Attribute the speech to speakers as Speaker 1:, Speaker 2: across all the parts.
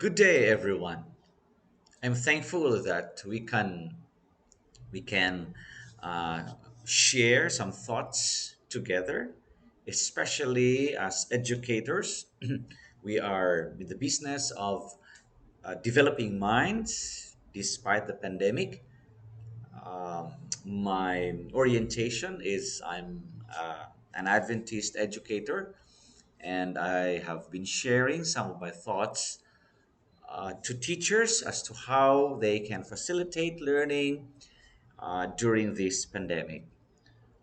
Speaker 1: Good day, everyone. I'm thankful that we can uh, share some thoughts together, especially as educators. We are in the business of developing minds despite the pandemic. My orientation is I'm an Adventist educator, and I have been sharing some of my thoughts to teachers as to how they can facilitate learning during this pandemic.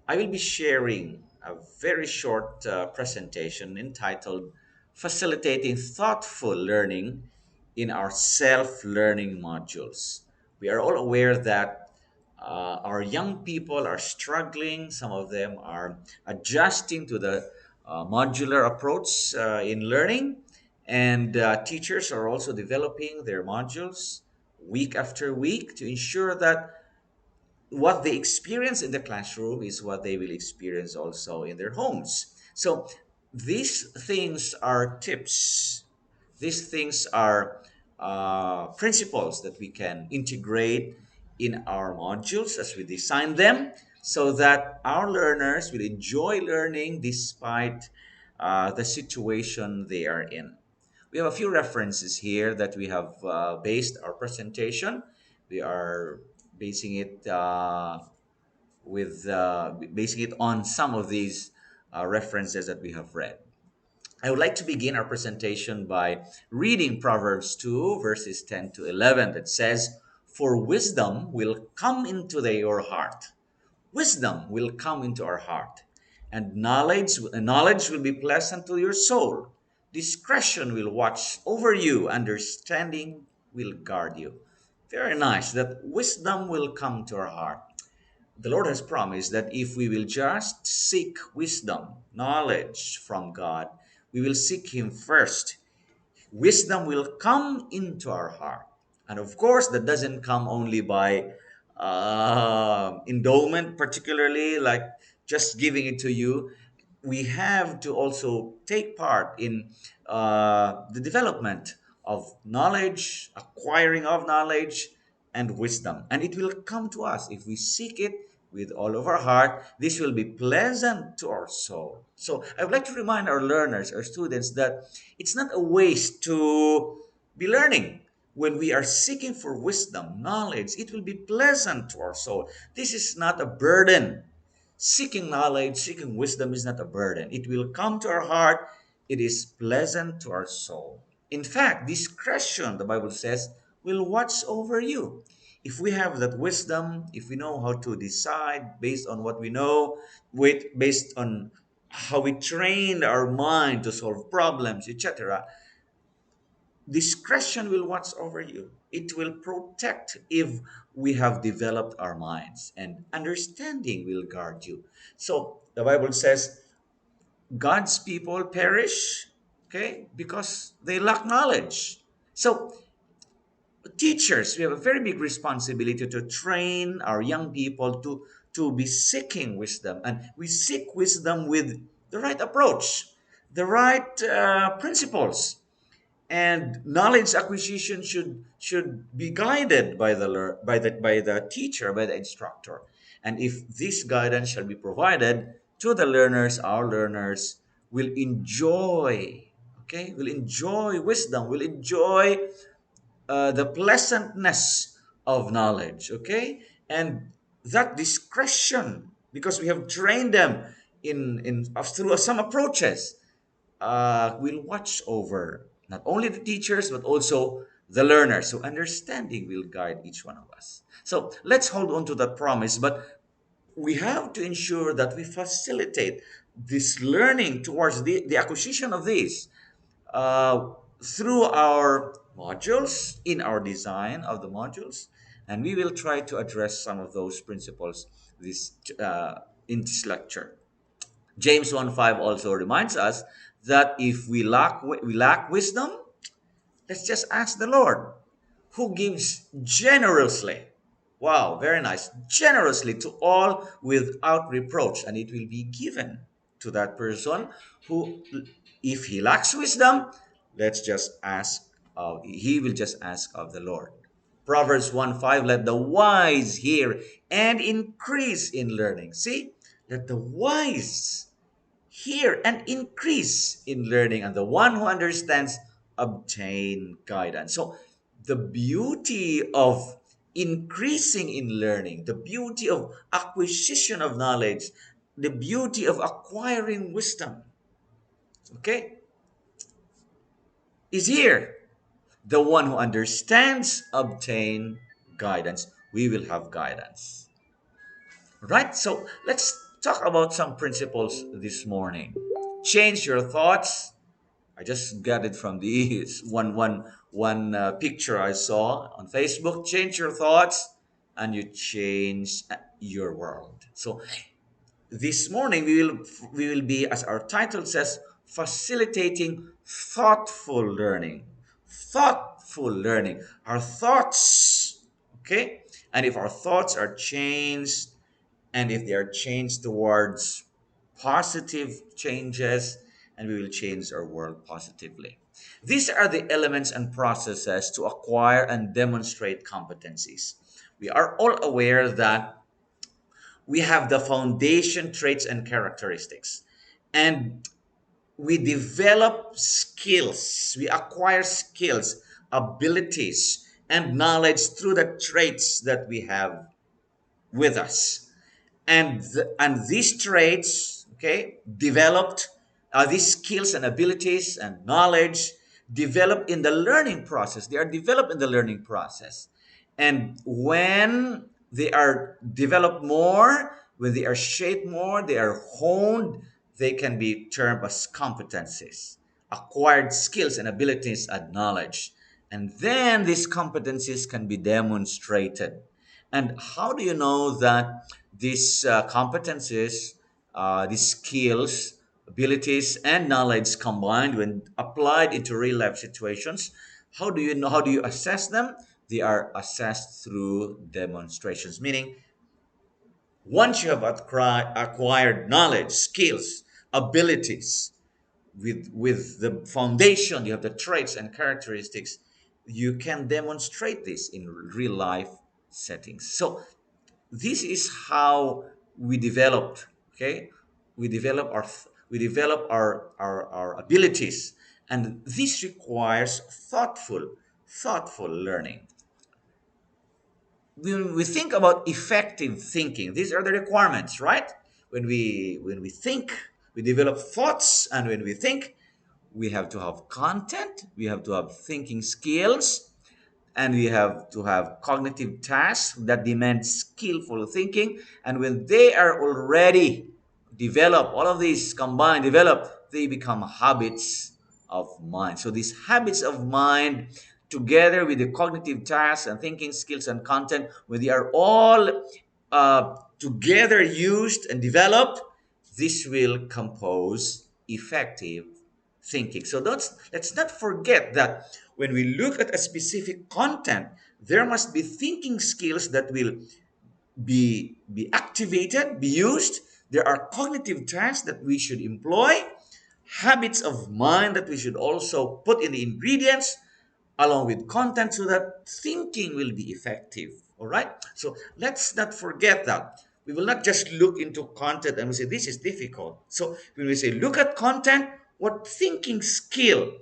Speaker 1: I will be sharing a very short presentation entitled Facilitating Thoughtful Learning in our Self Learning Modules. We are all aware that our young people are struggling, some of them are adjusting to the modular approach in learning, and teachers are also developing their modules week after week to ensure that what they experience in the classroom is what they will experience also in their homes. So these things are tips. These things are principles that we can integrate in our modules as we design them so that our learners will enjoy learning despite the situation they are in. We have a few references here that we have based our presentation. We are basing it basing it on some of these references that we have read. I would like to begin our presentation by reading Proverbs 2, verses 10 to 11, that says, "For wisdom will come into your heart. Wisdom will come into our heart, and knowledge will be pleasant to your soul. Discretion will watch over you, understanding will guard you." Very nice. That wisdom will come to our heart. The Lord has promised that if we will just seek wisdom, knowledge from God, we will seek Him first. Wisdom will come into our heart. And of course, that doesn't come only by endowment, particularly like just giving it to you. We have to also take part in the development of knowledge, acquiring of knowledge, and wisdom. And it will come to us if we seek it with all of our heart. This will be pleasant to our soul. So I would like to remind our learners, our students, that it's not a waste to be learning. When we are seeking for wisdom, knowledge, it will be pleasant to our soul. This is not a burden. Seeking knowledge, seeking wisdom is not a burden. It will come to our heart. It is pleasant to our soul. In fact, discretion, the Bible says, will watch over you. If we have that wisdom, if we know how to decide based on what we know, based on how we train our mind to solve problems, etc., discretion will watch over you. It will protect if we have developed our minds, and understanding will guard you. So the Bible says God's people perish, okay, because they lack knowledge. So teachers, we have a very big responsibility to train our young people to be seeking wisdom, and we seek wisdom with the right approach, the right principles, and knowledge acquisition should be guided by the teacher, by the instructor. And if this guidance shall be provided to the learners, our learners will enjoy, okay, will enjoy wisdom, will enjoy the pleasantness of knowledge, okay, and that discretion, because we have trained them in through some approaches, will watch over not only the teachers but also the learners. So understanding will guide each one of us. So let's hold on to that promise, but we have to ensure that we facilitate this learning towards the acquisition of this uh, through our modules, in our design of the modules, and we will try to address some of those principles this in this lecture. James 1:5 also reminds us that if we lack wisdom, let's just ask the Lord, who gives generously. Wow, very nice. Generously to all without reproach, and it will be given to that person who, if he lacks wisdom, let's just ask he will just ask of the Lord. Proverbs 1:5, let the wise hear and increase in learning. See, let the wise hear and increase in learning, and the one who understands obtain guidance. So, the beauty of increasing in learning, the beauty of acquisition of knowledge, the beauty of acquiring wisdom, okay, is here. The one who understands obtain guidance. We will have guidance. Right? So let's talk about some principles this morning. Change your thoughts. I just got it from the one picture I saw on Facebook. Change your thoughts and you change your world. So this morning we will be, as our title says, facilitating thoughtful learning. Thoughtful learning. Our thoughts, okay? And if our thoughts are changed, and if they are changed towards positive changes, and we will change our world positively. These are the elements and processes to acquire and demonstrate competencies. We are all aware that we have the foundation traits and characteristics, and we develop skills, we acquire skills, abilities, and knowledge through the traits that we have with us. And these traits, okay, developed, these skills and abilities and knowledge develop in the learning process. They are developed in the learning process. And when they are developed more, when they are shaped more, they are honed, they can be termed as competencies, acquired skills and abilities and knowledge. And then these competencies can be demonstrated. And how do you know that these competencies, these skills, abilities, and knowledge combined when applied into real life situations? How do you know? How do you assess them? They are assessed through demonstrations, meaning once you have acquired knowledge, skills, abilities, with the foundation, you have the traits and characteristics, you can demonstrate this in real life settings. So this is how we developed, okay, we develop our abilities, and this requires thoughtful learning. When we think about effective thinking, these are the requirements, right? When we think, we develop thoughts, and when we think, we have to have content, we have to have thinking skills, and we have to have cognitive tasks that demand skillful thinking. And when they are already developed, all of these combined, develop, they become habits of mind. So these habits of mind, together with the cognitive tasks and thinking skills and content, when they are all together used and developed, this will compose effective thinking. So let's not forget that when we look at a specific content, there must be thinking skills that will be activated, be used. There are cognitive tasks that we should employ, habits of mind that we should also put in the ingredients along with content so that thinking will be effective. All right? So let's not forget that. We will not just look into content and we say this is difficult. So when we say look at content, what thinking skill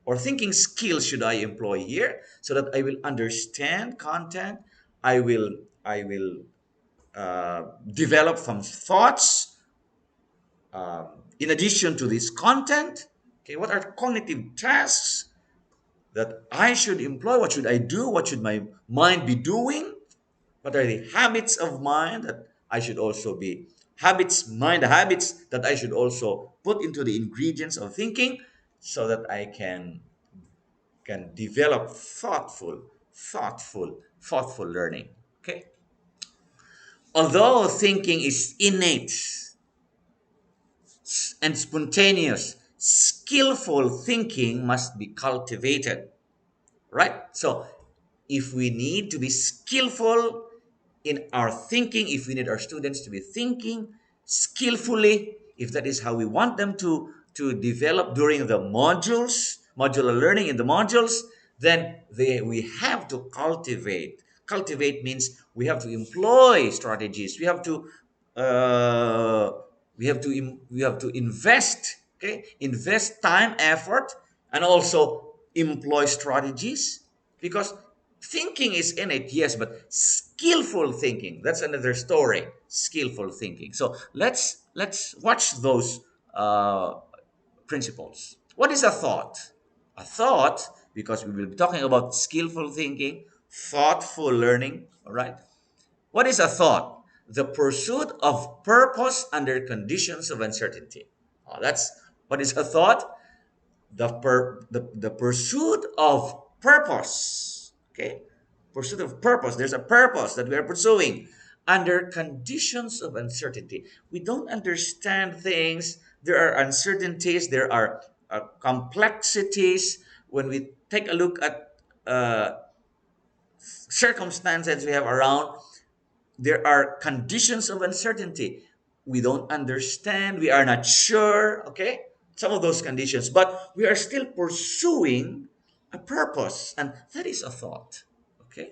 Speaker 1: or thinking skills should I employ here so that I will understand content? I will develop some thoughts in addition to this content. Okay, what are cognitive tasks that I should employ? What should I do? What should my mind be doing? What are the habits of mind that I should also be habits that I should also put into the ingredients of thinking so that I can develop thoughtful learning. Okay. Although thinking is innate and spontaneous, skillful thinking must be cultivated, right? So if we need to be skillful in our thinking, if we need our students to be thinking skillfully, if that is how we want them to develop during the modular learning in the modules, then we have to cultivate. Cultivate means we have to employ strategies. Uh, we have to invest. Okay, invest time, effort, and also employ strategies, because thinking is innate, yes, but skillful thinking, that's another story. Skillful thinking. So let's watch those principles. What is a thought? A thought, because we will be talking about skillful thinking, thoughtful learning, all right? What is a thought? The pursuit of purpose under conditions of uncertainty. That's what is a thought? The pursuit of purpose. Okay? Pursuit of purpose. There's a purpose that we are pursuing under conditions of uncertainty. We don't understand things. There are uncertainties, there are complexities. When we take a look at circumstances we have around, there are conditions of uncertainty. We don't understand, we are not sure, okay? Some of those conditions, but we are still pursuing a purpose, and that is a thought, okay?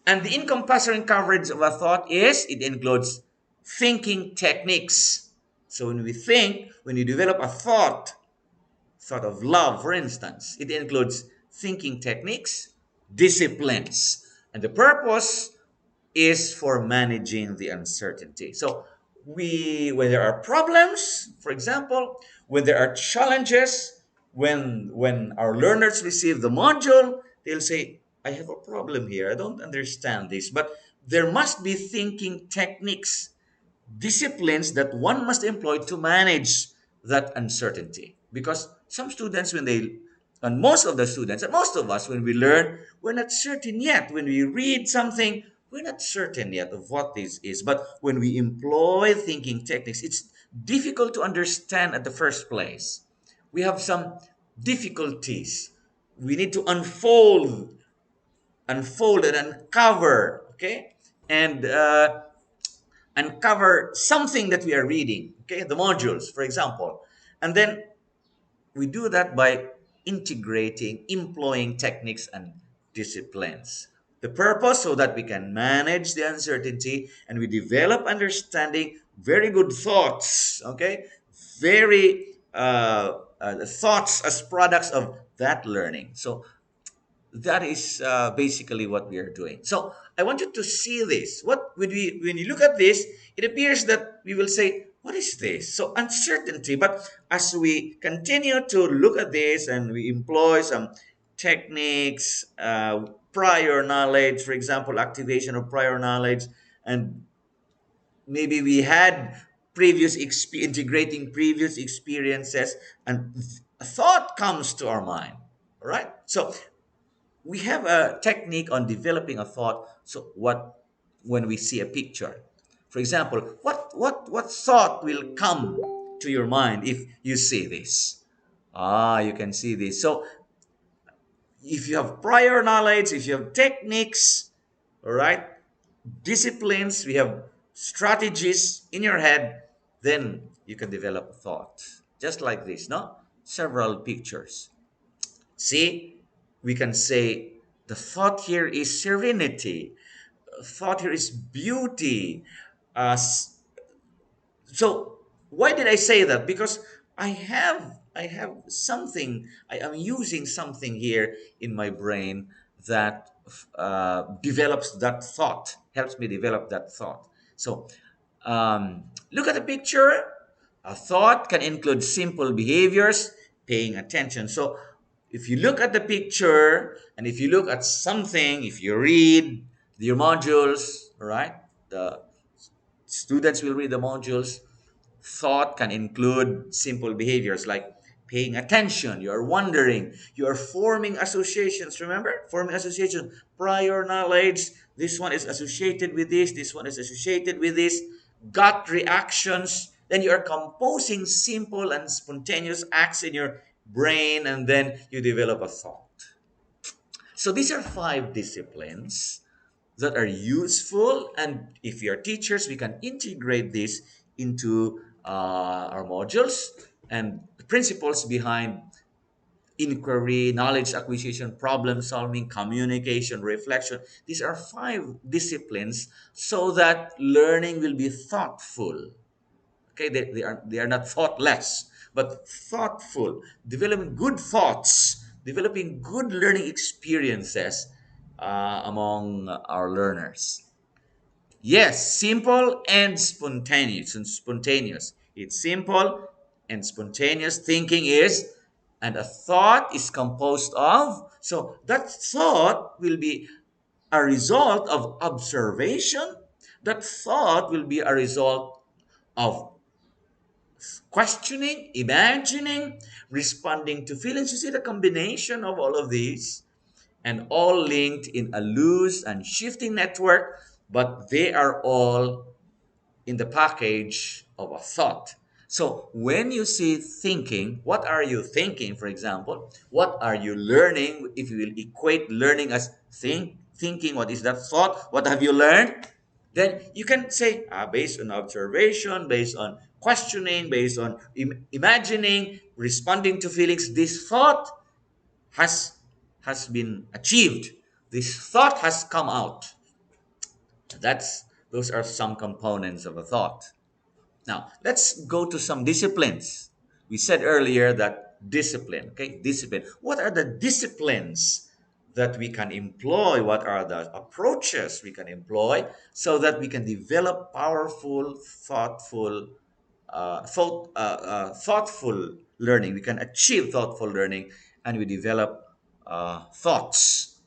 Speaker 1: And the encompassing coverage of a thought is it includes thinking techniques. So when we think, when you develop a thought of love, for instance, it includes thinking techniques, disciplines, and the purpose is for managing the uncertainty. So when there are problems, for example, when there are challenges, when our learners receive the module, they'll say, I have a problem here. I don't understand this. But there must be thinking techniques, disciplines that one must employ to manage that uncertainty. Because some students, and most of the students, and most of us, when we learn, we're not certain yet. When we read something, we're not certain yet of what this is. But when we employ thinking techniques, it's difficult to understand at the first place. We have some difficulties. We need to unfold and uncover, okay? And uncover something that we are reading, okay, the modules, for example. And then we do that by integrating, employing techniques and disciplines. The purpose so that we can manage the uncertainty and we develop understanding, very good thoughts, okay, very thoughts as products of that learning. So that is basically what we are doing. So I want you to see this. What when you look at this, it appears that we will say, "What is this?" So uncertainty. But as we continue to look at this and we employ some techniques, prior knowledge, for example, activation of prior knowledge, and maybe we had integrating previous experiences, and a thought comes to our mind. All right. So we have a technique on developing a thought. So what when we see a picture, for example, what thought will come to your mind if you see this? You can see this. So if you have prior knowledge, if you have techniques, all right, disciplines, we have strategies in your head, then you can develop a thought just like this, no? Several pictures. See, we can say the thought here is serenity. Thought here is beauty. So why did I say that? Because I have something. I am using something here in my brain that develops that thought, helps me develop that thought. So look at the picture. A thought can include simple behaviors, paying attention. So if you look at the picture and if you look at something, if you read your modules, all right, the students will read the modules. Thought can include simple behaviors like paying attention. You are wondering. You are forming associations. Remember? Forming associations. Prior knowledge. This one is associated with this. This one is associated with this. Gut reactions. Then you are composing simple and spontaneous acts in your brain, and then you develop a thought. So these are 5 disciplines that are useful, and if we are teachers we can integrate this into our modules, and the principles behind inquiry, knowledge acquisition, problem solving, communication, reflection. These are five disciplines so that learning will be thoughtful. Okay, they are not thoughtless, but thoughtful, developing good thoughts, developing good learning experiences among our learners. Yes, simple and spontaneous. And spontaneous. It's simple and spontaneous. Thinking is, and a thought is composed of. So that thought will be a result of observation. That thought will be a result of questioning, imagining, responding to feelings. You see the combination of all of these, and all linked in a loose and shifting network, but they are all in the package of a thought. So when you see thinking, what are you thinking, for example? What are you learning? If you will equate learning as thinking, what is that thought? What have you learned? Then you can say, based on observation, based on questioning, based on imagining, responding to feelings, this thought has been achieved. This thought has come out. That's those are some components of a thought. Now, let's go to some disciplines. We said earlier that discipline, okay? Discipline. What are the disciplines that we can employ? What are the approaches we can employ so that we can develop powerful, thoughtful learning? We can achieve thoughtful learning and we develop thoughts,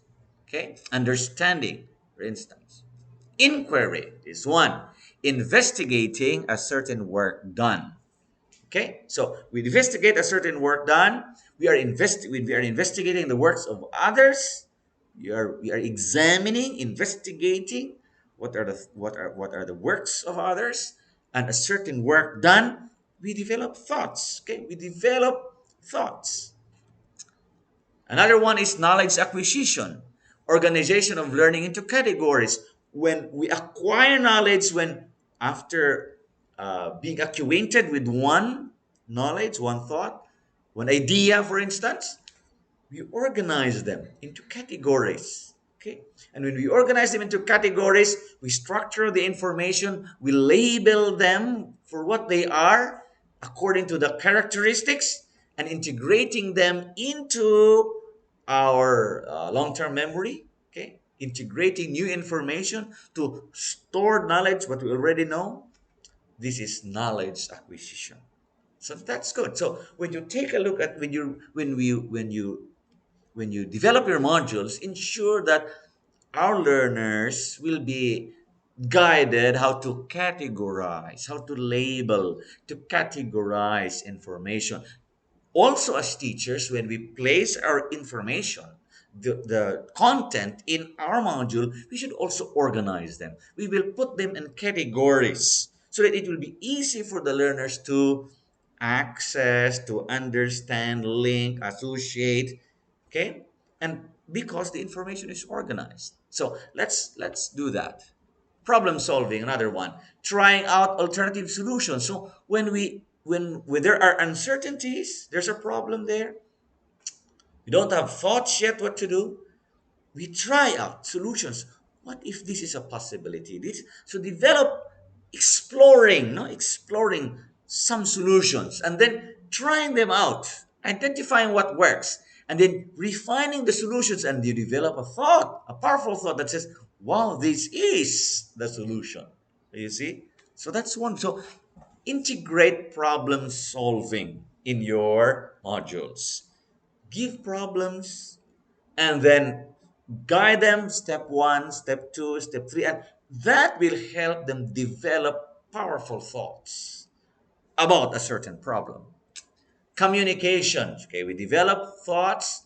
Speaker 1: okay? Understanding, for instance. Inquiry is one. Investigating a certain work done. Okay, so we investigate a certain work done. We are investigating the works of others. We are examining, investigating what are the works of others, and a certain work done. We develop thoughts. Okay, we develop thoughts. Another one is knowledge acquisition, organization of learning into categories. When we acquire knowledge, when after being acquainted with one knowledge, one thought, one idea, for instance, we organize them into categories. Okay, and when we organize them into categories, we structure the information, we label them for what they are according to the characteristics, and integrating them into our long-term memory. Okay, integrating new information to store knowledge what we already know. This is knowledge acquisition. So that's good. So when you take a look at when you develop your modules, ensure that our learners will be guided how to categorize, how to label, to categorize information. Also, as teachers, when we place our information, the content in our module, we should also organize them. We will put them in categories so that it will be easy for the learners to access, to understand, link, associate. Okay, and because the information is organized, so let's do that. Problem solving, another one. Trying out alternative solutions. So when there are uncertainties, there's a problem there, we don't have thoughts yet what to do, we try out solutions. What if this is a possibility? This, so develop exploring, no, exploring some solutions and then trying them out, identifying what works, and then refining the solutions, and you develop a thought, a powerful thought that says, "Wow, this is the solution." You see? So that's one. So integrate problem solving in your modules. Give problems and then guide them step one, step two, step three, and that will help them develop powerful thoughts about a certain problem. Communication. Okay, we develop thoughts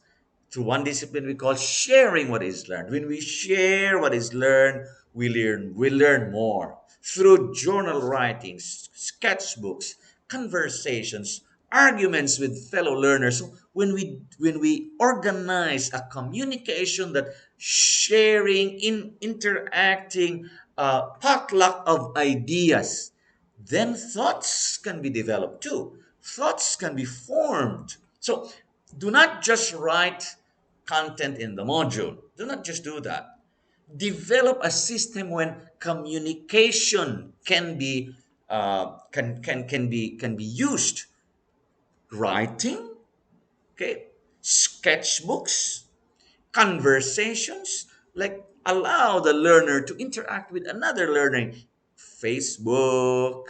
Speaker 1: through one discipline we call sharing what is learned. When we share what is learned, we learn more through journal writings, sketchbooks, conversations, arguments with fellow learners. So when we organize a communication, that sharing, interacting, potluck of ideas, then thoughts can be developed too. Thoughts can be formed. So Do not just write content in the module. Do not just do that. Develop a system when communication can be used. Writing, okay, sketchbooks, conversations, like allow the learner to interact with another learner. Facebook,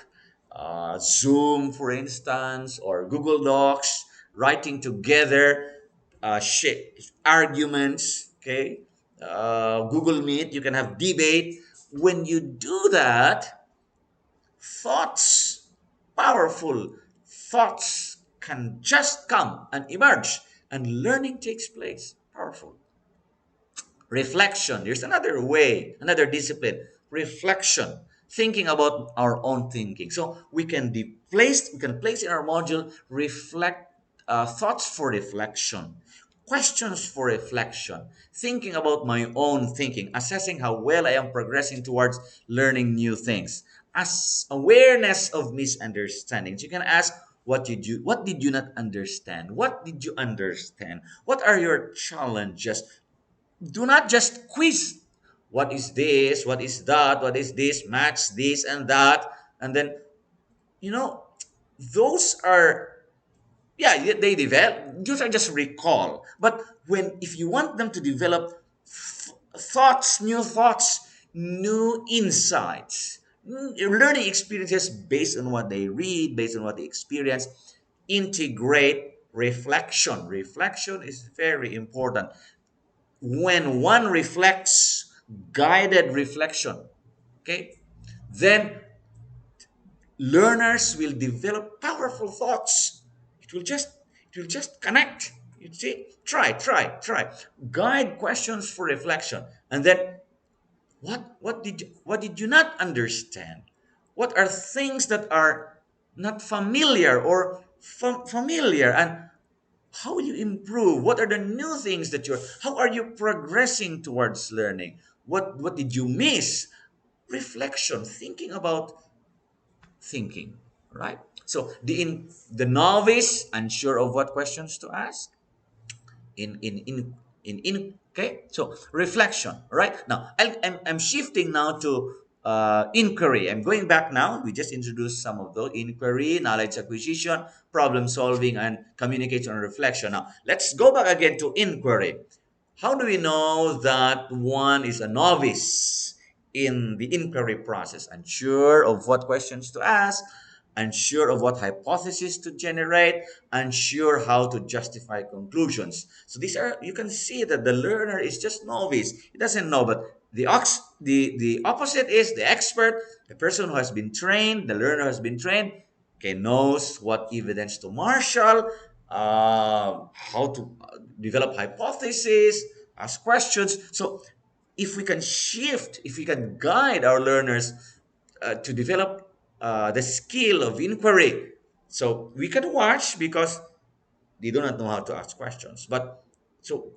Speaker 1: Zoom, for instance, or Google Docs, writing together, arguments, okay, Google Meet, you can have debate. When you do that, thoughts, powerful thoughts can just come and emerge, and learning takes place. Powerful. Reflection. There's another way, another discipline. Reflection. Thinking about our own thinking. So we can place in our module reflect thoughts for reflection, questions for reflection, thinking about my own thinking, assessing how well I am progressing towards learning new things, as awareness of misunderstandings. You can ask, what did you not understand? What did you understand? What are your challenges? Do not just quiz. What is this? What is that? What is this? Match this and that. And then, you know, those are, yeah, they develop. Those are just recall. But if you want them to develop thoughts, new insights, learning experiences based on what they read, based on what they experience, integrate reflection. Reflection is very important. When one reflects, guided reflection, okay, then learners will develop powerful thoughts. It will just it will just connect. You see, try guide questions for reflection. And then, what did you not understand? What are things that are not familiar or familiar, and how will you improve? What are the new things that you're how are you progressing towards learning? What did you miss? Reflection, thinking about thinking, right? So the novice, unsure of what questions to ask, in okay, so reflection, right? Now I'm shifting now to inquiry. I'm going back now. We just introduced some of those: inquiry, knowledge acquisition, problem solving, and communication and reflection. Now let's go back again to inquiry. How do we know that one is a novice in the inquiry process? Unsure of what questions to ask, unsure of what hypothesis to generate, unsure how to justify conclusions. So these are, you can see that the learner is just novice. He doesn't know, but the opposite is the expert, the person who has been trained, the learner has been trained, okay, knows what evidence to marshal, how to develop hypotheses, ask questions. So if we can guide our learners to develop the skill of inquiry, so we can watch because they do not know how to ask questions. But so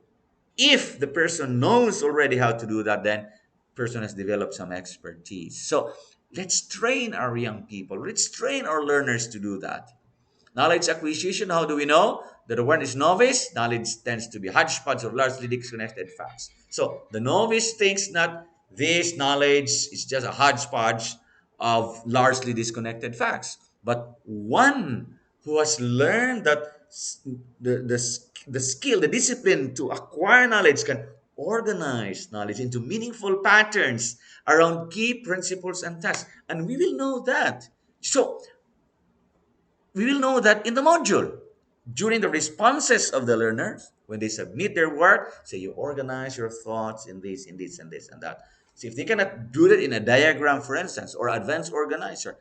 Speaker 1: if the person knows already how to do that, then person has developed some expertise. So let's train our young people. Let's train our learners to do that. Knowledge acquisition, how do we know that one is novice? Knowledge tends to be hodgepodge of largely disconnected facts. So the novice thinks that this knowledge is just a hodgepodge of largely disconnected facts. But one who has learned that the skill, the discipline to acquire knowledge can organize knowledge into meaningful patterns around key principles and tasks. And we will know that. So we will know that in the module. During the responses of the learners, when they submit their work, say you organize your thoughts in this, in this, and this, and that. See, if they cannot do it in a diagram, for instance, or advanced organizer,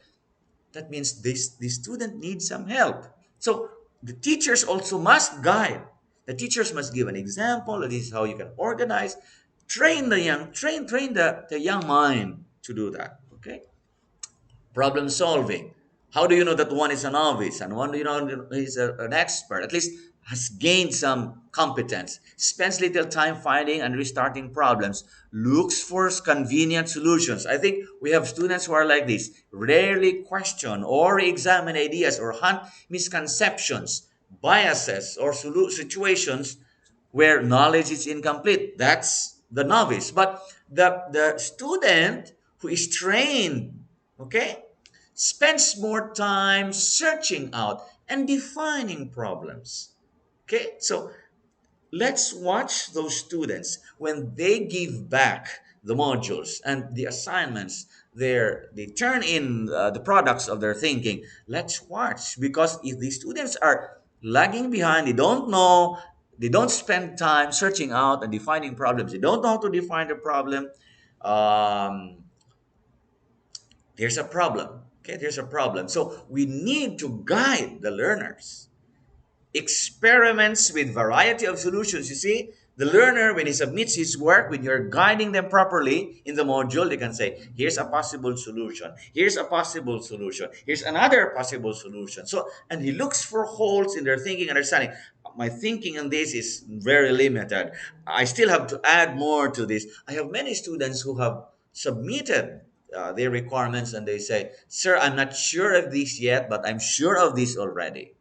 Speaker 1: that means the student needs some help. So the teachers also must guide. The teachers must give an example. This is how you can organize. Train the young mind to do that. Okay. Problem solving. How do you know that one is a novice and one do you know is an expert? At least has gained some competence. Spends little time finding and restarting problems. Looks for convenient solutions. I think we have students who are like this. Rarely question or examine ideas or hunt misconceptions. biases or situations where knowledge is incomplete. That's the novice. But the student who is trained, okay, spends more time searching out and defining problems. Okay, so let's watch those students when they give back the modules and the assignments they turn in the products of their thinking. Let's watch, because if the students are lagging behind, they don't know, they don't spend time searching out and defining problems, they don't know how to define the problem, um, there's a problem. Okay, there's a problem. So we need to guide the learners, experiments with variety of solutions. You see, the learner, when he submits his work, when you're guiding them properly in the module, they can say, here's a possible solution, here's a possible solution, here's another possible solution. So, and he looks for holes in their thinking, understanding. My thinking on this is very limited, I still have to add more to this. I have many students who have submitted their requirements, and they say, sir, I'm not sure of this yet, but I'm sure of this already.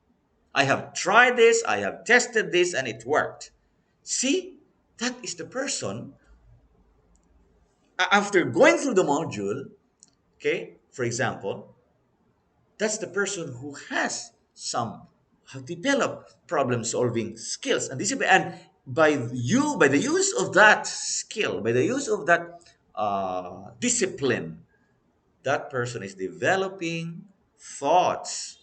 Speaker 1: I have tried this, I have tested this, and it worked. See, that is the person, after going through the module, okay, for example, that's the person who has some, have developed problem solving skills and discipline. And by the use of that skill, by the use of that discipline, that person is developing thoughts,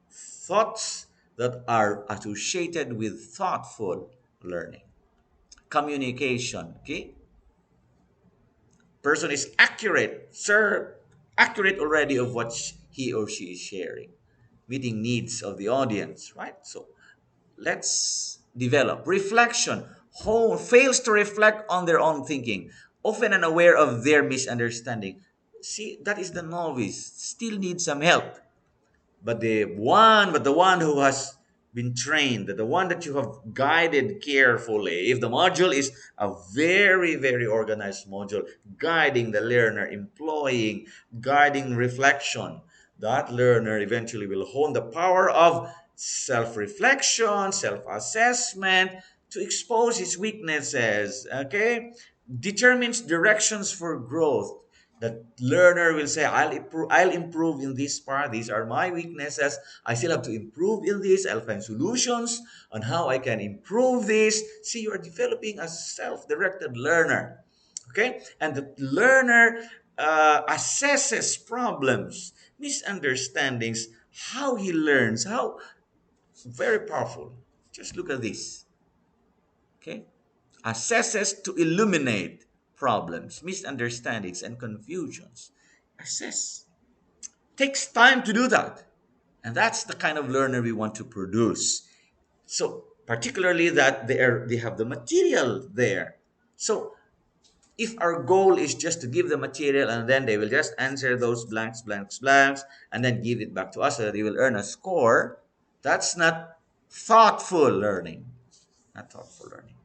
Speaker 1: thoughts that are associated with thoughtful learning, communication. Okay, person is accurate, sir, accurate already of what he or she is sharing, meeting needs of the audience, right? So let's develop reflection. Who fails to reflect on their own thinking, often unaware of their misunderstanding. See, that is the novice, still needs some help. But the one who has been trained, the one that you have guided carefully, if the module is a very, very organized module, guiding the learner, employing, guiding reflection, that learner eventually will hone the power of self-reflection, self-assessment, to expose his weaknesses, okay? Determines directions for growth. The learner will say, I'll improve in this part, these are my weaknesses, I still have to improve in this, I'll find solutions on how I can improve this. See, you are developing a self-directed learner, okay? And the learner assesses problems, misunderstandings, how he learns, how, very powerful. Just look at this, okay? Assesses to illuminate problems, misunderstandings, and confusions. Assess. Takes time to do that. And that's the kind of learner we want to produce. So, particularly that they have the material there. So, if our goal is just to give the material and then they will just answer those blanks, blanks, blanks, and then give it back to us so that they will earn a score, that's not thoughtful learning. Not thoughtful learning.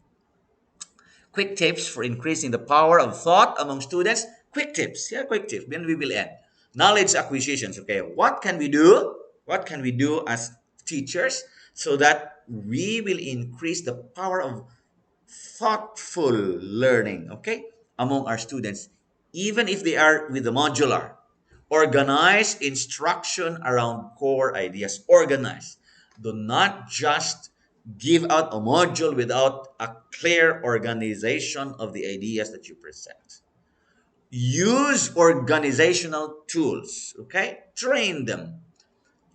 Speaker 1: Quick tips for increasing the power of thought among students. Quick tips. Yeah, quick tips. Then we will end. Knowledge acquisitions. Okay, what can we do? What can we do as teachers so that we will increase the power of thoughtful learning, okay, among our students, even if they are with the modular? Organize instruction around core ideas. Organize. Do not just give out a module without a clear organization of the ideas that you present. Use organizational tools, okay? Train them.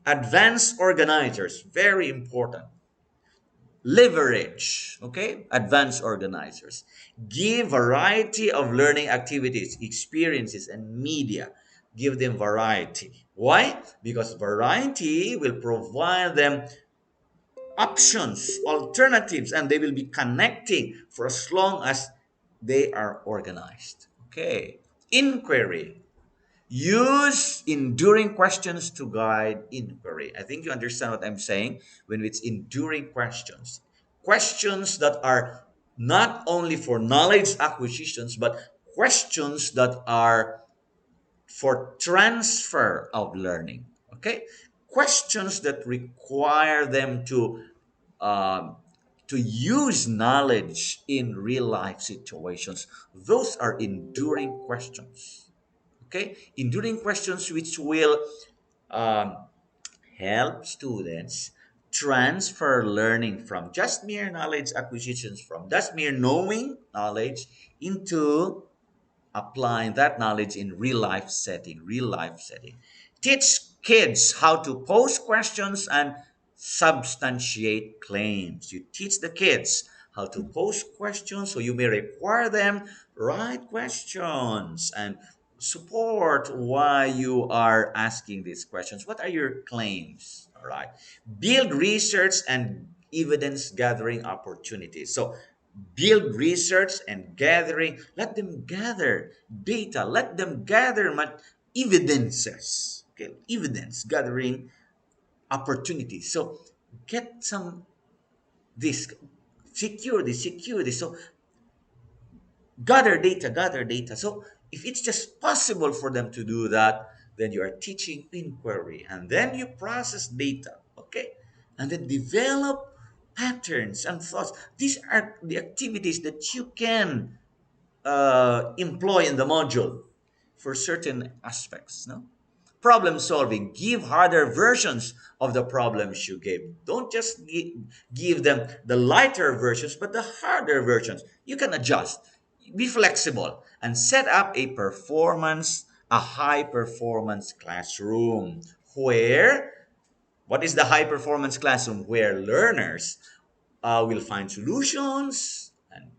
Speaker 1: Advanced organizers, very important. Leverage, okay, advanced organizers. Give variety of learning activities, experiences, and media. Give them variety. Why? Because variety will provide them options, alternatives, and they will be connecting for as long as they are organized. Okay, inquiry. Use enduring questions to guide inquiry. I think you understand what I'm saying when it's enduring questions. Questions that are not only for knowledge acquisitions, but questions that are for transfer of learning. Okay? questions that require them um, to use knowledge in real life situations. Those are enduring questions. Okay, enduring questions which will um, help students transfer learning from just mere knowledge acquisitions, from just mere knowing knowledge, into applying that knowledge in real life setting. Teach kids how to pose questions and substantiate claims. You teach the kids how to pose questions, so you may require them write questions and support why you are asking these questions. What are your claims? All right. Build research and evidence gathering opportunities. So build research and gathering. Let them gather data. Let them gather evidences. Okay, evidence gathering opportunities. So get some this secure this. So gather data. So if it's just possible for them to do that, then you are teaching inquiry, and then you process data. Okay, and then develop patterns and thoughts. These are the activities that you can employ in the module for certain aspects. No, problem solving. Give harder versions of the problems you gave. Don't just give them the lighter versions, but the harder versions. You can adjust, be flexible, and set up a high performance classroom where, what is the high performance classroom? Where learners will find solutions and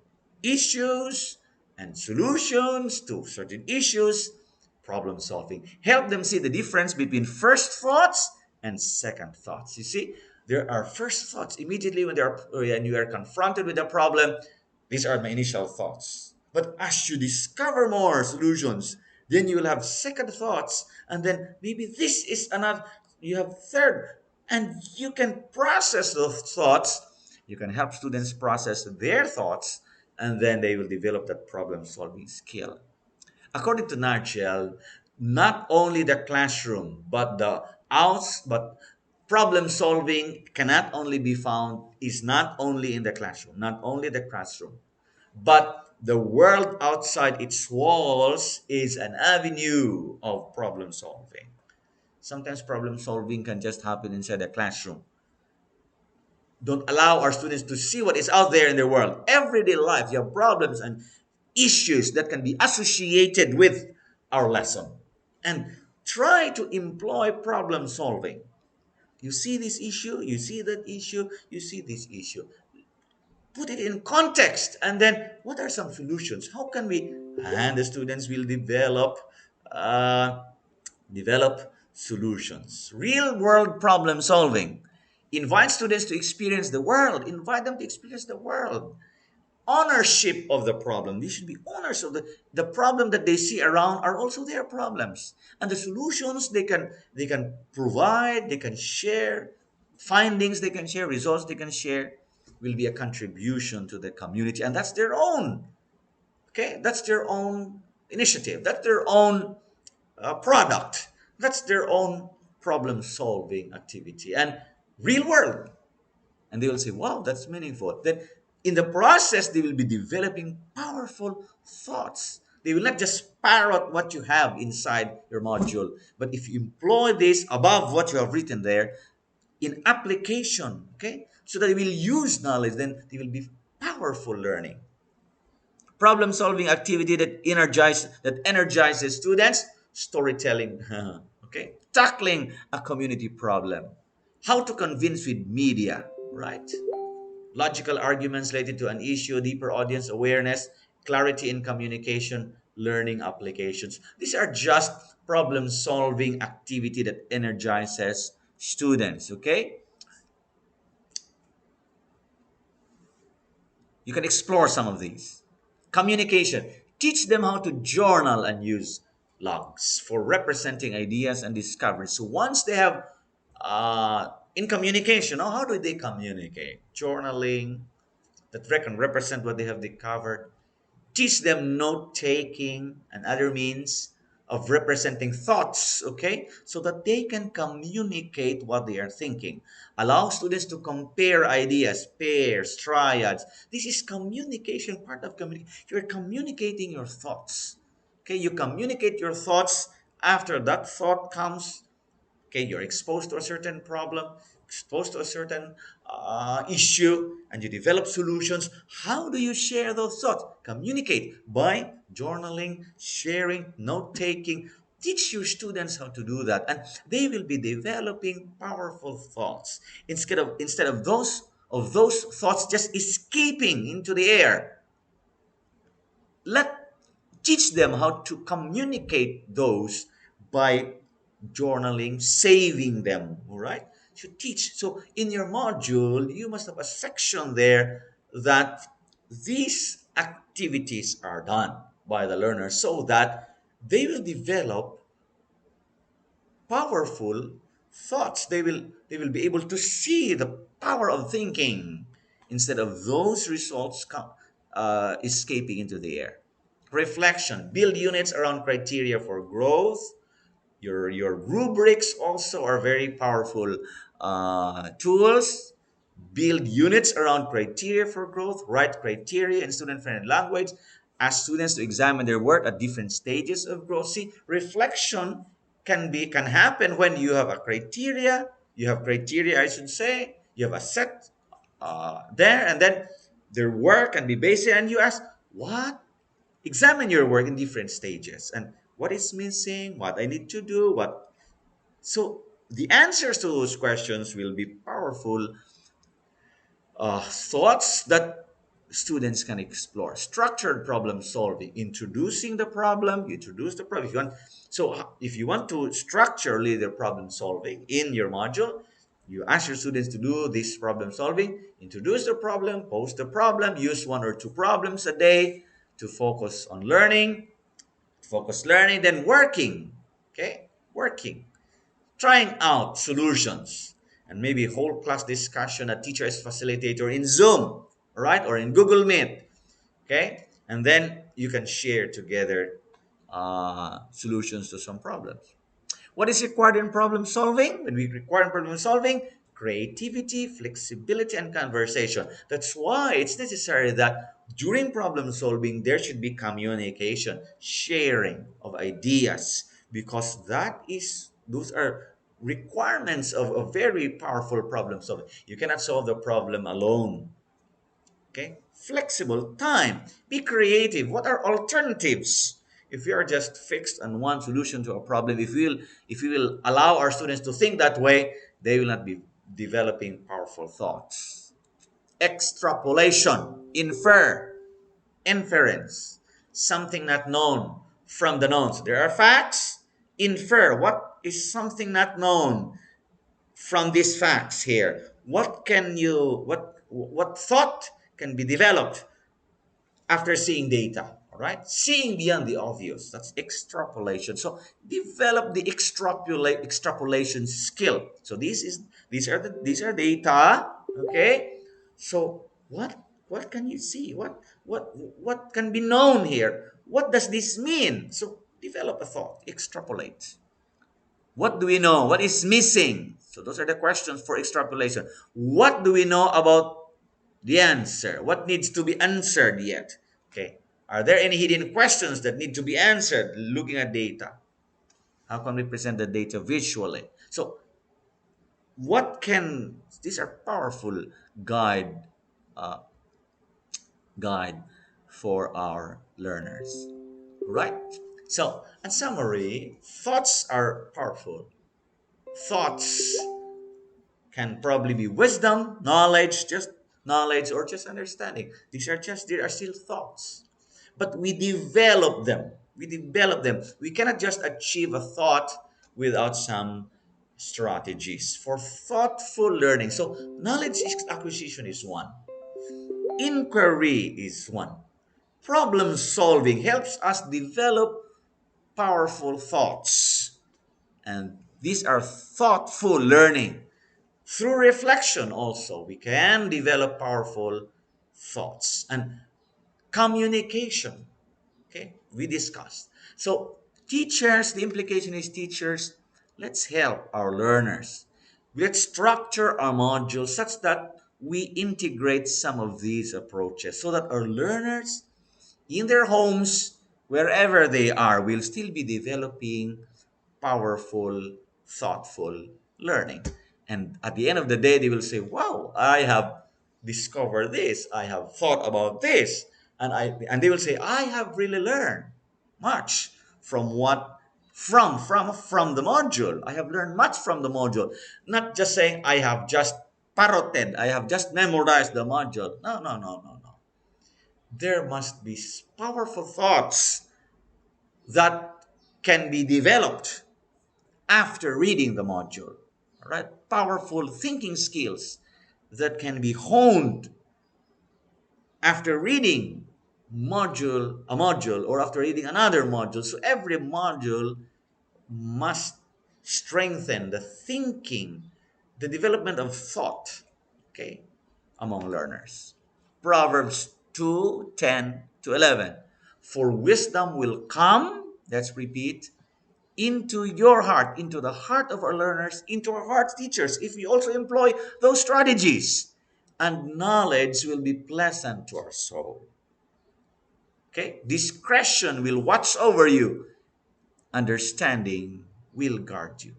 Speaker 1: issues and solutions to certain issues, problem solving. Help them see the difference between first thoughts and second thoughts. You see, there are first thoughts immediately when you are confronted with a problem. These are my initial thoughts. But as you discover more solutions, then you will have second thoughts, and then maybe this is another. You have third, and you can process those thoughts. You can help students process their thoughts, and then they will develop that problem solving skill. According to Narchel, not only the classroom, but problem solving cannot only be found is not only in the classroom, not only the classroom, but the world outside its walls is an avenue of problem solving. Sometimes problem solving can just happen inside the classroom. Don't allow our students to see what is out there in the world. Everyday life, you have problems and issues that can be associated with our lesson. And try to employ problem solving. You see this issue, you see that issue, you see this issue. Put it in context, and then what are some solutions? How can we? And the students will uh, develop solutions. Real world problem solving. Invite students to experience the world. Invite them to experience the world. Ownership of the problem. They should be owners of the problem that they see around are also their problems. And the solutions they can provide, they can share, findings they can share, results they can share will be a contribution to the community. And that's their own. Okay? That's their own initiative. That's their own product. That's their own problem solving activity and real world. And they will say, wow, that's meaningful. Then in the process, they will be developing powerful thoughts. They will not just parrot what you have inside your module, but if you employ this above what you have written there in application, okay, so that they will use knowledge, then they will be powerful learning. Problem solving activity that energizes students. Storytelling. Okay, tackling a community problem. How to convince with media, right? Logical arguments related to an issue, deeper audience awareness, clarity in communication, learning applications. These are just problem solving activity that energizes students. Okay, you can explore some of these. Communication. Teach them how to journal and use logs for representing ideas and discoveries. So once they have in communication, how do they communicate? Journaling that can represent what they have discovered. Teach them note taking and other means of representing thoughts, okay, so that they can communicate what they are thinking. Allow students to compare ideas, pairs, triads. This is communication, part of communication. You're communicating your thoughts. Okay, you communicate your thoughts. After that thought comes, okay, you're exposed to a certain problem, exposed to a certain issue, and you develop solutions. How do you share those thoughts? Communicate by journaling, sharing, note taking. Teach your students how to do that, and they will be developing powerful thoughts instead of those thoughts just escaping into the air. Let Teach them how to communicate those by journaling, saving them. All right, you teach. So in your module you must have a section there that these activities are done by the learner, so that they will develop powerful thoughts. They will be able to see the power of thinking instead of those results escaping into the air. Reflection: build units around criteria for growth. Your rubrics also are very powerful tools. Build units around criteria for growth. Write criteria in student-friendly language. Ask students to examine their work at different stages of growth. See, reflection can happen when you have a criteria. You have criteria, I should say. You have a set there, and then their work can be based, and you ask, what examine your work in different stages, and what is missing, what I need to do, what. So the answers to those questions will be powerful thoughts that students can explore. Structured problem solving: introducing the problem. You introduce the problem if you want. So if you want to structurally the problem solving in your module, you ask your students to do this problem solving. Introduce the problem, post the problem, use one or two problems a day to focus on learning. Focus learning, then working. Okay, working, trying out solutions, and maybe whole class discussion. A teacher is facilitator in Zoom, right, or in Google Meet. Okay, and then you can share together solutions to some problems. What is required in problem solving? When we require in problem solving, creativity, flexibility, and conversation. That's why it's necessary that during problem solving, there should be communication, sharing of ideas, because those are requirements of a very powerful problem solving. You cannot solve the problem alone. Okay, flexible time, be creative. What are alternatives? If we are just fixed on one solution to a problem, if we will allow our students to think that way, they will not be developing powerful thoughts. Extrapolation: inference, something not known from the knowns. There are facts. Infer: what is something not known from these facts here? What thought can be developed after seeing data? All right, seeing beyond the obvious, that's extrapolation. So develop the extrapolation skill. So these are data. Okay, so what can you see? What can be known here? What does this mean? So develop a thought, extrapolate. What do we know? What is missing? So those are the questions for extrapolation. What do we know about the answer? What needs to be answered yet? Okay. Are there any hidden questions that need to be answered looking at data? How can we present the data visually? So these are powerful guide uh, guide for our learners, right? So, in summary, thoughts are powerful. Thoughts can probably be wisdom, knowledge, just knowledge, or just understanding. They are still thoughts. But we develop them. We develop them. We cannot just achieve a thought without some strategies for thoughtful learning. So acquisition is one. Inquiry is one. Problem solving helps us develop powerful thoughts. And these are thoughtful learning. Through reflection, also, we can develop powerful thoughts. And communication, okay, we discussed. So, Teachers, the implication is teachers, let's help our learners. Let's structure our modules such that we integrate some of these approaches so that our learners in their homes, wherever they are, will still be developing powerful, thoughtful learning. And at the end of the day, they will say, wow, I have discovered this, I have thought about this, and they will say, I have really learned much from what from the module. I have learned much from the module. Not just saying I have just parroted, I have just memorized the module. No, no, no, no, no. There must be powerful thoughts that can be developed after reading the module. All right? Powerful thinking skills that can be honed after reading a module or after reading another module. So every module must strengthen the thinking, the development of thought, okay, among learners. Proverbs 2:10 to 11. For wisdom will come, let's repeat, into your heart, into the heart of our learners, into our hearts, teachers, if we also employ those strategies. And knowledge will be pleasant to our soul. Okay? Discretion will watch over you. Understanding will guard you.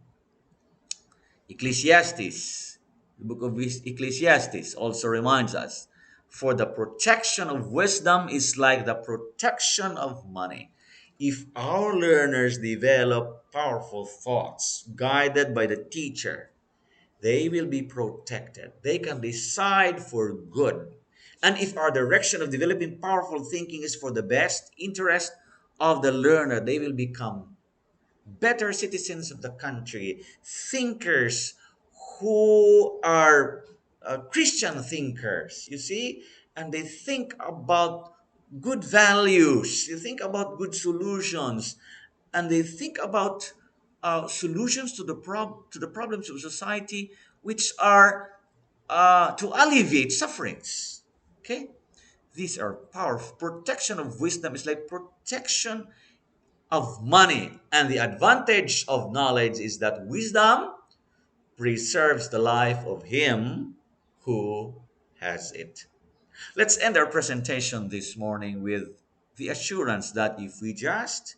Speaker 1: Ecclesiastes, the book of Ecclesiastes also reminds us, for the protection of wisdom is like the protection of money. If our learners develop powerful thoughts guided by the teacher, they will be protected. They can decide for good. And if our direction of developing powerful thinking is for the best interest of the learner, they will become better citizens of the country, thinkers who are Christian thinkers, you see, and they think about good values, they think about good solutions, and they think about solutions to to the problems of society, which are to alleviate sufferings. Okay, these are powerful. Protection of wisdom is like protection of money. And the advantage of knowledge is that wisdom preserves the life of him who has it. Let's end our presentation this morning with the assurance that if we just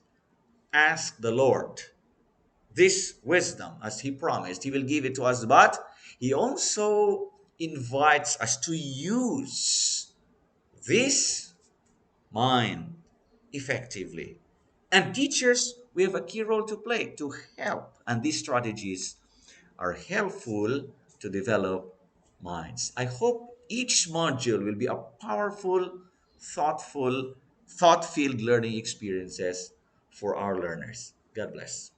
Speaker 1: ask the Lord this wisdom as he promised, he will give it to us, but he also invites us to use this mind effectively. And teachers, we have a key role to play to help. And these strategies are helpful to develop minds. I hope each module will be a powerful, thoughtful, thought filled learning experiences for our learners. God bless.